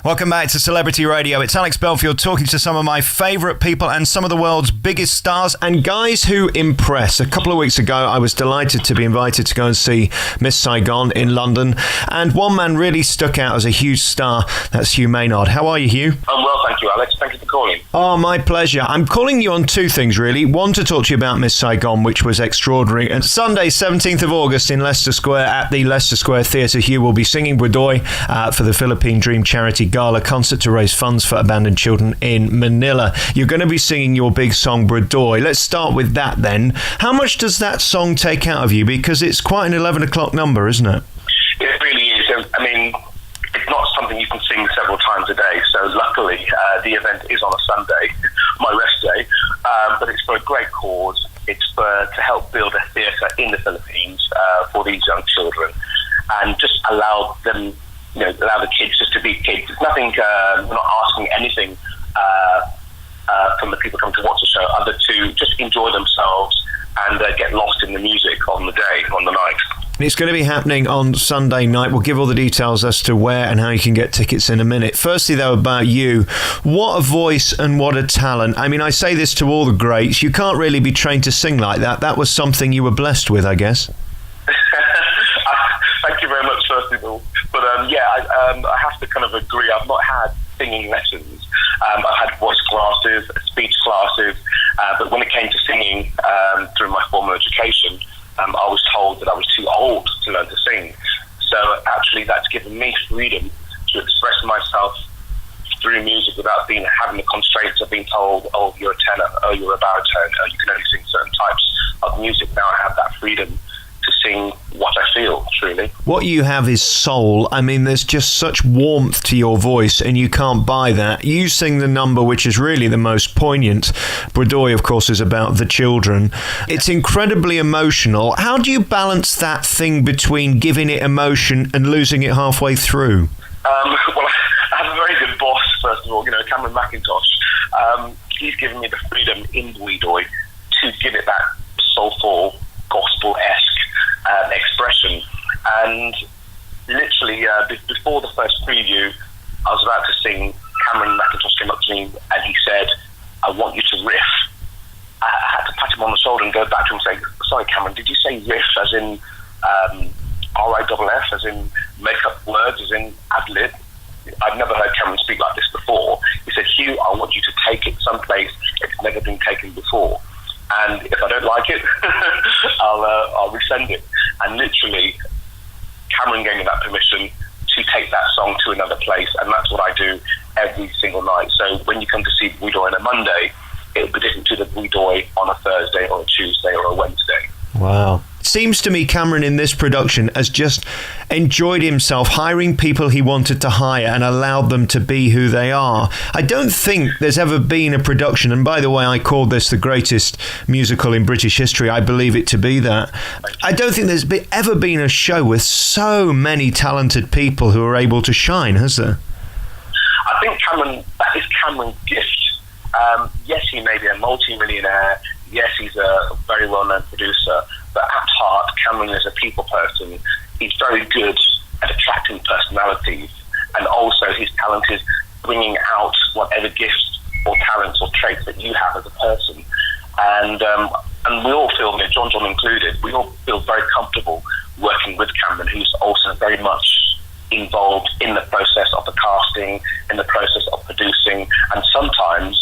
Welcome back to Celebrity Radio. It's Alex Belfield talking to some of my favourite people and some of the world's biggest stars and guys who impress. A couple of weeks ago, I was delighted to be invited to go and see Miss Saigon in London. And one man really stuck out as a huge star. That's Hugh Maynard. How are you, Hugh? I'm well, thank you, Alex. Thank you for calling. Oh, my pleasure. I'm calling you on two things, really. One, to talk to you about Miss Saigon, which was extraordinary. And Sunday, 17th of August in Leicester Square at the Leicester Square Theatre, Hugh will be singing Bui Doi for the Philippine Dream Charity Gala concert to raise funds for abandoned children in Manila. You're going to be singing your big song, Bui Doi. Let's start with that then. How much does that song take out of you? Because it's quite an 11 o'clock number, isn't it? It really is. I mean, it's not something you can sing several times a day, so luckily the event is on a Sunday, my rest day, but it's for a great cause. It's to help build a theatre in the Philippines for these young children and just allow them, allow the kids just to be kids. It's nothing, we're not asking anything from the people coming to watch the show other to just enjoy themselves and get lost in the music on the day, on the night. It's going to be happening on Sunday night. We'll give all the details as to where and how you can get tickets in a minute. Firstly, though, about you. What a voice and what a talent. I mean, I say this to all the greats. You can't really be trained to sing like that. That was something you were blessed with, I guess. Thank you very much, first of all. But I have to kind of agree. I've not had singing lessons. I've had voice classes, speech classes, but when it came to singing through my formal education, I was told that I was too old to learn to sing. So actually that's given me freedom to express myself through music without having the constraints of being told, oh, you're a tenor, oh, you're a baritone, oh, you can only sing certain types of music. Now I have that freedom to sing what I feel, truly. What you have is soul. I mean, there's just such warmth to your voice, and you can't buy that. You sing the number which is really the most poignant. Bui Doi, of course, is about the children. It's incredibly emotional. How do you balance that thing between giving it emotion and losing it halfway through? Well, I have a very good boss, first of all, Cameron McIntosh. He's given me the freedom in Bui Doi to give it that soulful, gospel-esque expression. And literally before the first preview, I was about to sing. Cameron McIntosh came up to me and he said, I want you to riff. I had to pat him on the shoulder and go back to him and say, sorry Cameron, did you say riff as in R-I-F-F, as in make up words, as in ad-lib? I've never heard Cameron speak like this before. He said, Hugh, I want you to take it someplace it's never been taken before. And if I don't like it, I'll resend it. And literally, Cameron gave me that permission to take that song to another place, and that's what I do every single night. So when you come to see Bui Doi on a Monday, it'll be different to the Bui Doi on a Thursday or a Tuesday or a Wednesday. Wow. Seems to me Cameron in this production has just enjoyed himself hiring people he wanted to hire and allowed them to be who they are. I don't think there's ever been a production, and by the way, I called this the greatest musical in British history. I believe it to be that. I don't think there's ever been a show with so many talented people who are able to shine, has there? I think that is Cameron's gift. Yes, he may be a multi-millionaire. Yes, he's a very well-known producer, but at heart, Cameron is a people person. He's very good at attracting personalities, and also his talent is bringing out whatever gifts or talents or traits that you have as a person. And we all feel, John included, we all feel very comfortable working with Cameron, who's also very much involved in the process of the casting, in the process of producing, and sometimes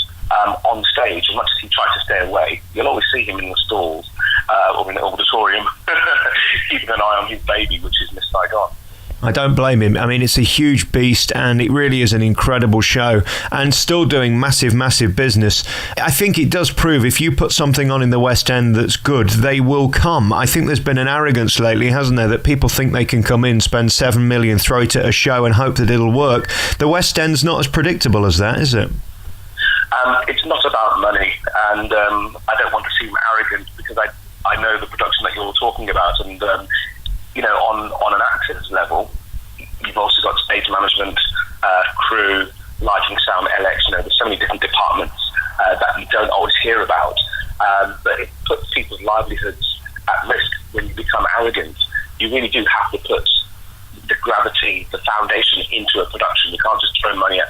on stage. As much as he tries to stay away, you'll always see him in the stalls or in the auditorium, keeping an eye on his baby, which is Miss Saigon. I don't blame him. I mean, it's a huge beast, and it really is an incredible show, and still doing massive, massive business. I think it does prove if you put something on in the West End that's good, they will come. I think there's been an arrogance lately, hasn't there, that people think they can come in, spend 7 million, throw it at a show and hope that it'll work. The West End's not as predictable as that, is it? It's not about money, and I don't want to seem arrogant because I know the production that you're talking about, and on an actor's level, you've also got stage management, crew, lighting, sound, LX. There's so many different departments that you don't always hear about, but it puts people's livelihoods at risk when you become arrogant. You really do have to put the gravity, the foundation into a production. You can't just throw money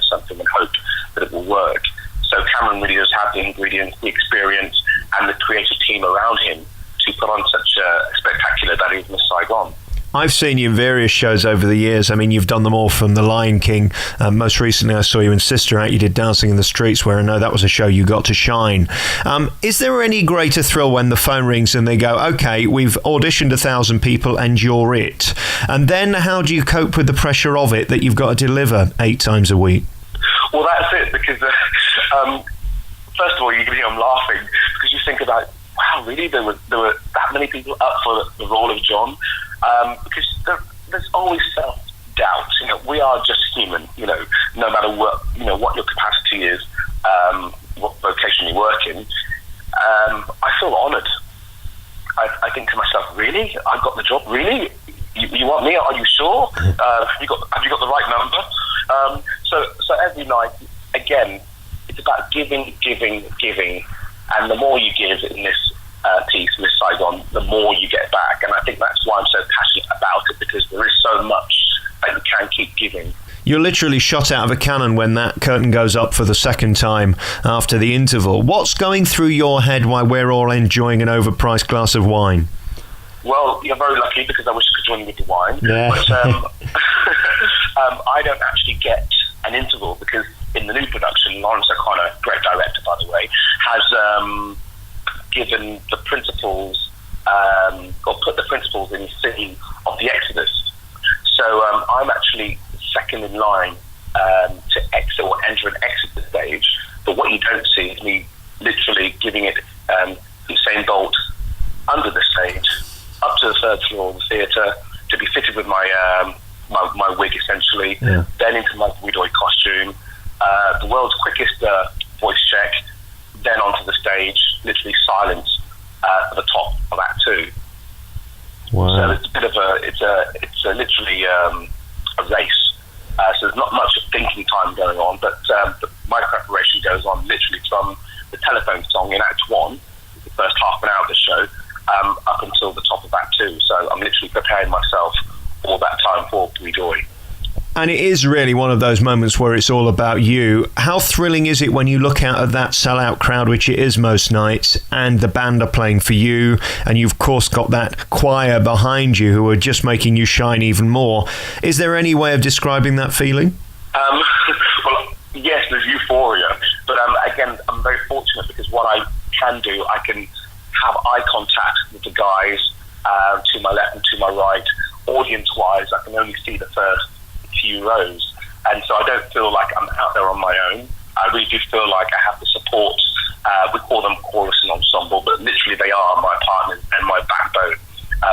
ingredients, the experience, and the creative team around him to put on such a spectacular that is Miss Saigon. I've seen you in various shows over the years. I mean, you've done them all from The Lion King. Most recently, I saw you in Sister Act. You did Dancing in the Streets, where I know that was a show you got to shine. Is there any greater thrill when the phone rings and they go, OK, we've auditioned 1,000 people and you're it? And then how do you cope with the pressure of it that you've got to deliver 8 times a week? Well, that's it, because first of all, you can hear I'm laughing because you think about, wow, really, there were that many people up for the role of John. Because there's always self-doubt. We are just human. No matter what your capacity is, what vocation you work in. I feel honoured. I think to myself, really, I got the job. Really, you want me? Are you sure? Have you got the right number? So every night, again, it's about giving, and the more you give in this piece, Miss Saigon, the more you get back. And I think that's why I'm so passionate about it, because there is so much that you can keep giving. You're literally shot out of a cannon when that curtain goes up for the second time after the interval. What's going through your head while we're all enjoying an overpriced glass of wine? Well, you're very lucky, because I wish I could join you with the wine. Yeah. But I don't actually get an interval, because in the new production, Lawrence O'Connor, great director by the way, has given the principles, or put the principles in the scene of the Exodus. So I'm actually second in line to exit or enter and exit the stage. But what you don't see is me literally giving it Usain Bolt under the stage, up to the 3rd floor of the theatre, to be fitted with my wig essentially, then into my Bui Doi costume, the world's quickest voice check, then onto the stage, literally silence at the top of Act 2. Wow. So it's a bit of it's literally a race. So there's not much thinking time going on, but my preparation goes on literally from the telephone song in Act 1, the first half an hour of the show, up until the top of Act 2. So I'm literally preparing myself all that time for Bui Doi. And it is really one of those moments where it's all about you. How thrilling is it when you look out at that sellout crowd, which it is most nights, and the band are playing for you, and you've of course got that choir behind you who are just making you shine even more. Is there any way of describing that feeling? Well, yes, there's euphoria, but again, I'm very fortunate, because what I can do, I can have eye contact with the guys to my left and to my right. Audience-wise, I can only see the first few rows, and so I don't feel like I'm out there on my own. I really do feel like I have the support. We call them chorus and ensemble, but literally they are my partners and my backbone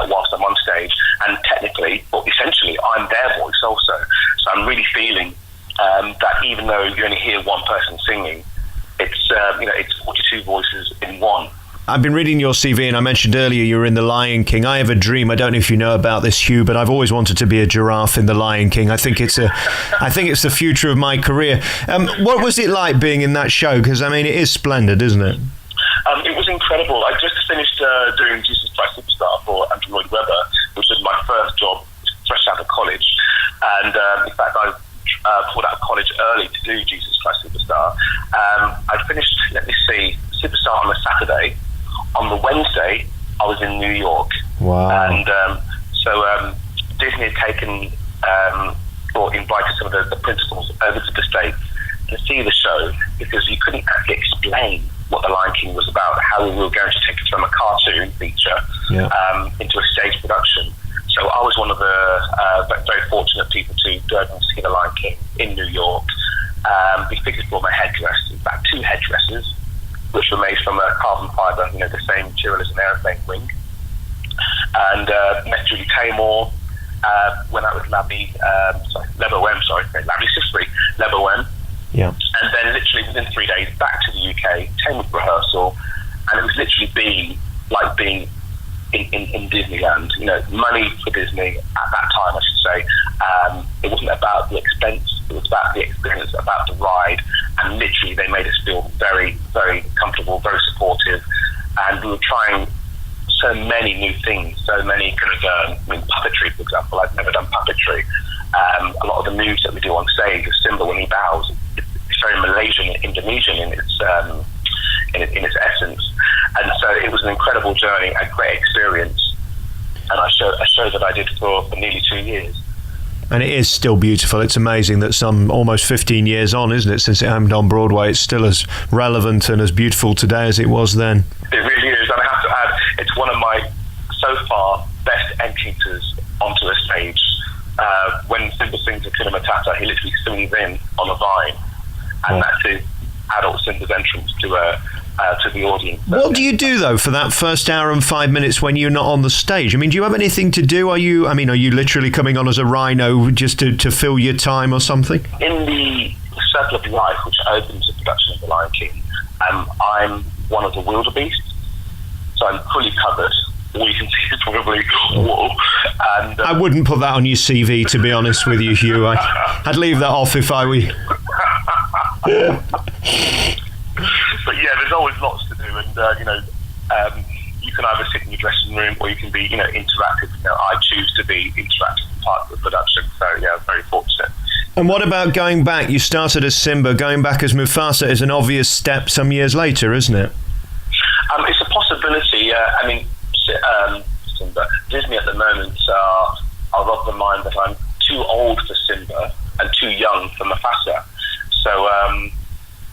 whilst I'm on stage. And technically, or essentially, I'm their voice also. So I'm really feeling that even though you only hear one person singing, it's 42 voices in one. I've been reading your CV, and I mentioned earlier you were in The Lion King. I have a dream. I don't know if you know about this, Hugh, but I've always wanted to be a giraffe in The Lion King. I think it's the future of my career. What was it like being in that show? Because I mean, it is splendid, isn't it? It was incredible. I just finished doing Jesus Christ Superstar for Andrew Lloyd Webber, which was my first job fresh out of college. And in fact, I pulled out of college early to do Jesus Christ Superstar. I finished, Superstar on a Saturday. On the Wednesday, I was in New York. Wow. And so Disney had taken or invited some of the principals over to the States to see the show, because you couldn't actually explain what The Lion King was about, how we were going to take it from a cartoon feature into a stage production. So I was one of the very fortunate people to go over and see The Lion King in New York. Be fitted for my headdress, in fact 2 headdresses, which were made from a carbon fibre, the same material as an aeroplane wing. And met Julie Taymor, went out with Labby Sifri, Yeah. and then literally within 3 days back to the UK, 10-week rehearsal, and it was literally being in Disneyland. Money for Disney at that time, I should say. It wasn't about the expense, it was about the experience, about the ride, and literally they made us feel very, very comfortable, very supportive, and we were trying so many new things, so many puppetry, for example. I've never done puppetry. A lot of the moves that we do on stage with Simba when he bows, it's very Malaysian and Indonesian in in its essence. And so it was an incredible journey, a great experience, and a show that I did for nearly 2 years. And it is still beautiful. It's amazing that some almost 15 years on, isn't it, since it opened on Broadway, it's still as relevant and as beautiful today as it was then. It really is, and I have to add, it's one of my, so far, best entrances onto a stage. When Simba sings Hakuna Matata, he literally swings in on a vine, and that's his adult Simba's entrance to the audience. What do you do though for that first hour and 5 minutes when you're not on the stage? I mean, do you have anything to do? Are you literally coming on as a rhino just to fill your time or something? In the Circle of Life, which opens the production of The Lion King, I'm one of the wildebeests, so I'm fully covered. All you can see is probably wool. And I wouldn't put that on your CV, to be honest with you, Hugh. I'd leave that off if I were you. But yeah, there's always lots to do, and you can either sit in your dressing room or you can be, interactive. I choose to be interactive part of the production, so yeah, I'm very fortunate. And what about going back? You started as Simba, going back as Mufasa is an obvious step some years later, isn't it? It's a possibility. Simba, Disney at the moment are of the mind that I'm too old for Simba and too young for Mufasa. So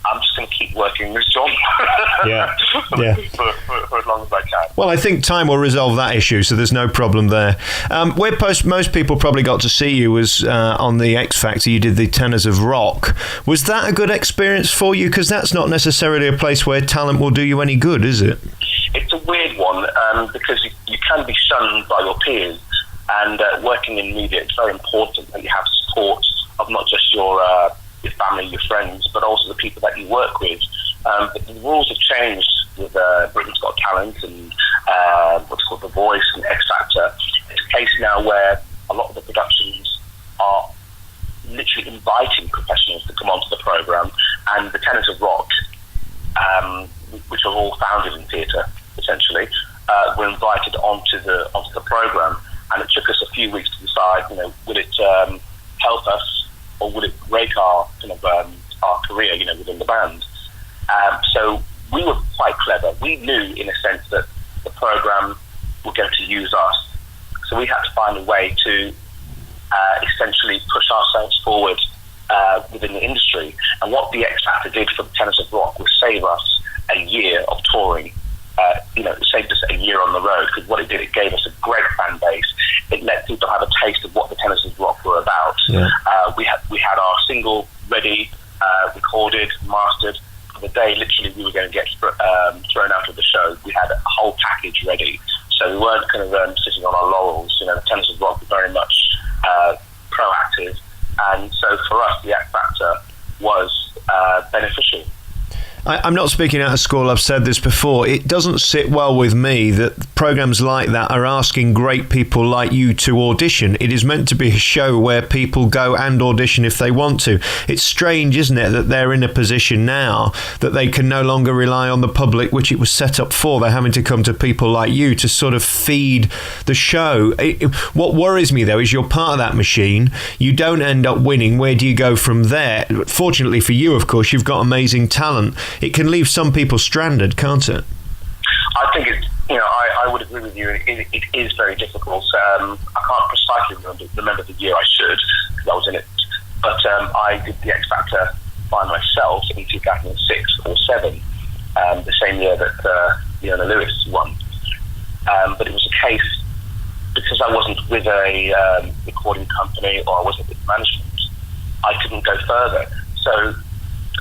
I'm just going to keep working this job for as long as I can. Well, I think time will resolve that issue, so there's no problem there. Where most people probably got to see you was on the X Factor. You did the Tenors of Rock. Was that a good experience for you? Because that's not necessarily a place where talent will do you any good, is it? It's a weird one because you can be shunned by your peers, and working in media, it's very important that you have support of not just your family, your friends, but also the people that you work with. But the rules have changed with Britain's Got Talent and what's called The Voice and X Factor. It's a case now where a lot of the productions are literally inviting professionals to come onto the programme, and the Tenors of Rock, which are all founded in theatre, essentially, were invited onto the programme, and it took us a few weeks to decide, will it help us or will it break our our career, within the band. So we were quite clever. We knew, in a sense, that the programme were going to use us. So we had to find a way to essentially push ourselves forward within the industry. And what the X Factor did for the Tenors of Rock was save us a year of touring. It saved us a year on the road, because what it did, it gave us a great fan base. It let people have a taste of what the Tenors of Rock were about. Yeah. We had our single ready, recorded, mastered. For the day, literally, we were going to get thrown out of the show. We had a whole package ready, so we weren't kind of sitting on our laurels. The Tenors of Rock were very much proactive, and so for us, the X Factor was beneficial. I'm not speaking out of school, I've said this before. It doesn't sit well with me that programmes like that are asking great people like you to audition. It is meant to be a show where people go and audition if they want to. It's strange, isn't it, that they're in a position now that they can no longer rely on the public, which it was set up for. They're having to come to people like you to sort of feed the show. What worries me, though, is you're part of that machine. You don't end up winning. Where do you go from there? Fortunately for you, of course, you've got amazing talent. It can leave some people stranded, can't it? I think it's, I would agree with you. It is very difficult. I can't precisely remember the year. I should, because I was in it. But I did the X Factor by myself in 2006 or 7, the same year that Leona Lewis won. But it was a case, because I wasn't with a recording company or I wasn't with management, I couldn't go further. So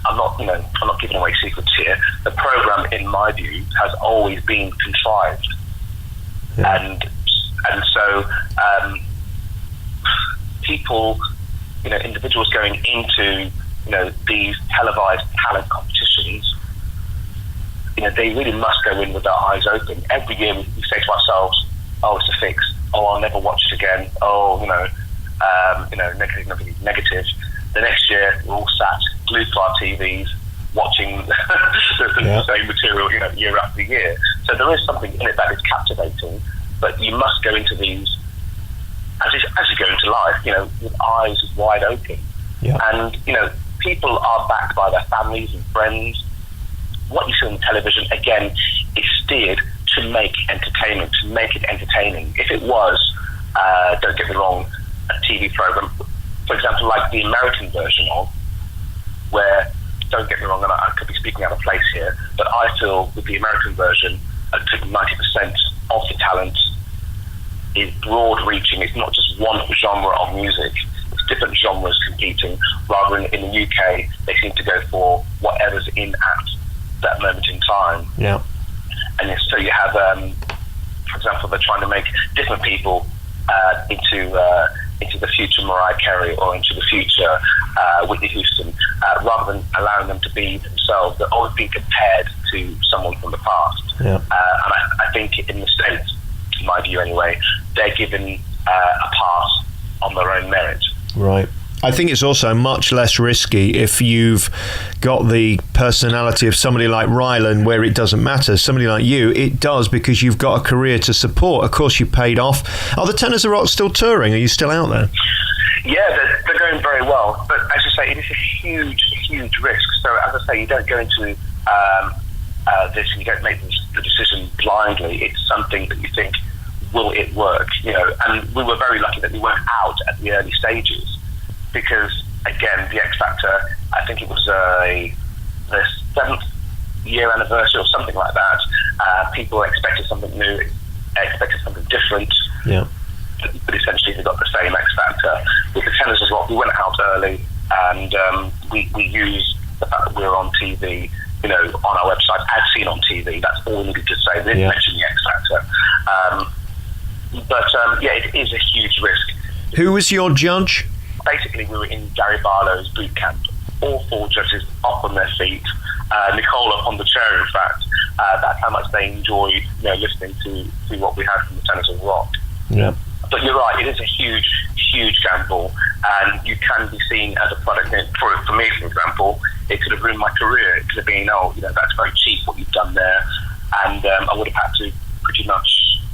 I'm not giving away secrets here. The programme, in my view, has always been contrived, and so people, individuals going into these televised talent competitions, they really must go in with their eyes open. Every year we say to ourselves, "Oh, it's a fix. Oh, I'll never watch it again. Oh, negative." The next year, we're all sat glued to our TVs, watching the same material, year after year. So there is something in it that is captivating, but you must go into these, as you go into life, with eyes wide open. Yeah. And, people are backed by their families and friends. what you see on television, again, is steered to make entertainment, to make it entertaining. If it was, don't get me wrong, a TV program, for example, like the American version of, where, don't get me wrong, and I could be speaking out of place here, but I feel with the American version, I think 90% of the talent is broad-reaching. It's not just one genre of music. It's different genres competing. Rather than in the UK, they seem to go for whatever's in at that moment in time. Yeah. And so you have, for example, they're trying to make different people into the future Mariah Carey or into the future Whitney Houston, rather than allowing them to be themselves. They're always being compared to someone from the past. Yeah. And I think in the States, in my view anyway, they're given a pass on their own merit. Right. I think it's also much less risky if you've got the personality of somebody like Rylan, where it doesn't matter. Somebody like you, it does, because you've got a career to support. Of course, you paid off. Are the Tenors of Rock still touring? Are you still out there? Yeah, they're going very well. But as you say, it is a huge, huge risk. So as I say, you don't go into this and you don't make the decision blindly. It's something that you think, will it work? You know, and we were very lucky that we weren't out at the early stages, because again, the X Factor, I think it was the 7th year anniversary or something like that. People expected something new, expected something different. Yeah. But essentially they got the same X Factor. With the Tenors as well, we went out early, and we used the fact that we were on TV, you know, on our website, as seen on TV. That's all we needed to say. We didn't mention the X Factor. But yeah, it is a huge risk. Who was your judge? Basically, we were in Gary Barlow's boot camp. All 4 judges up on their feet. Nicole up on the chair, in fact. That's how much they enjoyed, you know, listening to what we had from the Tenors of Rock. Yeah. But you're right, it is a huge, huge gamble, and you can be seen as a product. For me, for example, it could have ruined my career. It could have been, that's very cheap what you've done there, and I would have had to pretty much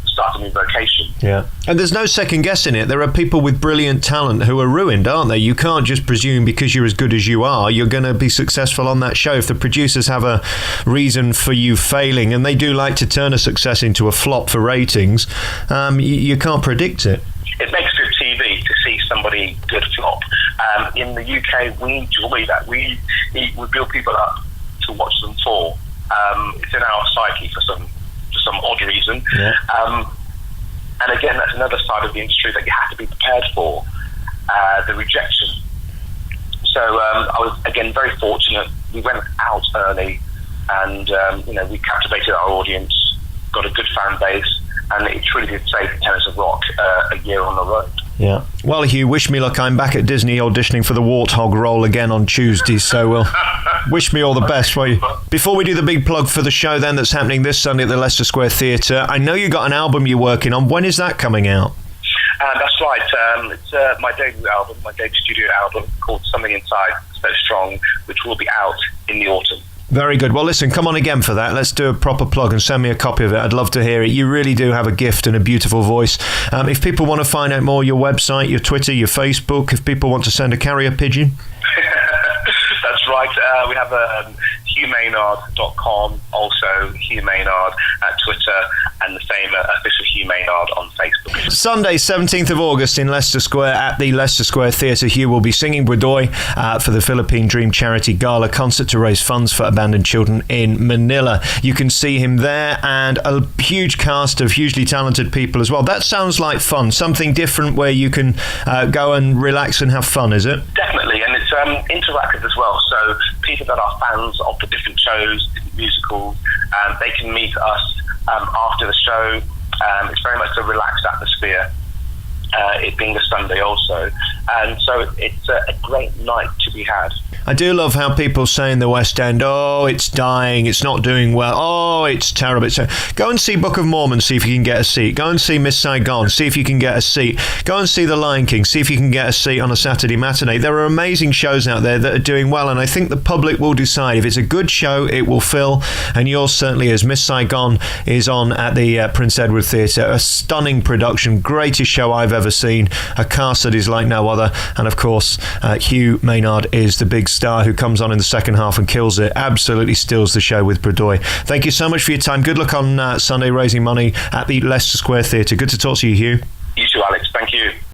start a new vocation. Yeah. And there's no second guessing it. There are people with brilliant talent who are ruined, aren't they? You can't just presume because you're as good as you are, you're going to be successful on that show. If the producers have a reason for you failing, and they do like to turn a success into a flop for ratings, you can't predict it. It makes good TV to see somebody good flop. In the UK, we enjoy that. We build people up to watch them fall. It's in our psyche for some odd reason. Yeah. And again, that's another side of the industry that you have to be prepared for, the rejection. So I was, again, very fortunate. We went out early, and we captivated our audience, got a good fan base, and it truly did save the Tenors of Rock a year on the road. Yeah. Well, Hugh, wish me luck. I'm back at Disney auditioning for the Warthog role again on Tuesday, so wish me all the best for you. Before we do the big plug for the show then that's happening this Sunday at the Leicester Square Theatre, I know you got an album you're working on. When is that coming out? That's right. It's my debut album, my debut studio album, called Something Inside So Strong, which will be out in the autumn. Very good. Well, listen, come on again for that. Let's do a proper plug and send me a copy of it. I'd love to hear it. You really do have a gift and a beautiful voice. If people want to find out more, your website, your Twitter, your Facebook, if people want to send a carrier pigeon. That's right. We have HughMaynard.com, also Hugh Maynard at Twitter, and the same official Hugh Maynard on Facebook. Sunday, 17th of August in Leicester Square at the Leicester Square Theatre. Hugh will be singing Bui Doi for the Philippine Dream Charity Gala concert to raise funds for abandoned children in Manila. You can see him there, and a huge cast of hugely talented people as well. That sounds like fun, something different where you can go and relax and have fun, is it? Definitely, and it's interactive as well. So people that are fans of the different shows, different musicals, they can meet us after the show. It's very much a relaxed atmosphere, it being a Sunday also, and so it's a great night to be had. I do love how people say in the West End, oh, it's dying, it's not doing well, oh, it's terrible. Go and see Book of Mormon, see if you can get a seat. Go and see Miss Saigon, see if you can get a seat. Go and see The Lion King, see if you can get a seat on a Saturday matinee. There are amazing shows out there that are doing well, and I think the public will decide. If it's a good show, it will fill, and yours certainly is. Miss Saigon is on at the Prince Edward Theatre, a stunning production, greatest show I've ever ever seen. A cast that is like no other. And of course, Hugh Maynard is the big star who comes on in the second half and kills it. Absolutely steals the show with Bui Doi. Thank you so much for your time. Good luck on Sunday raising money at the Leicester Square Theatre. Good to talk to you, Hugh.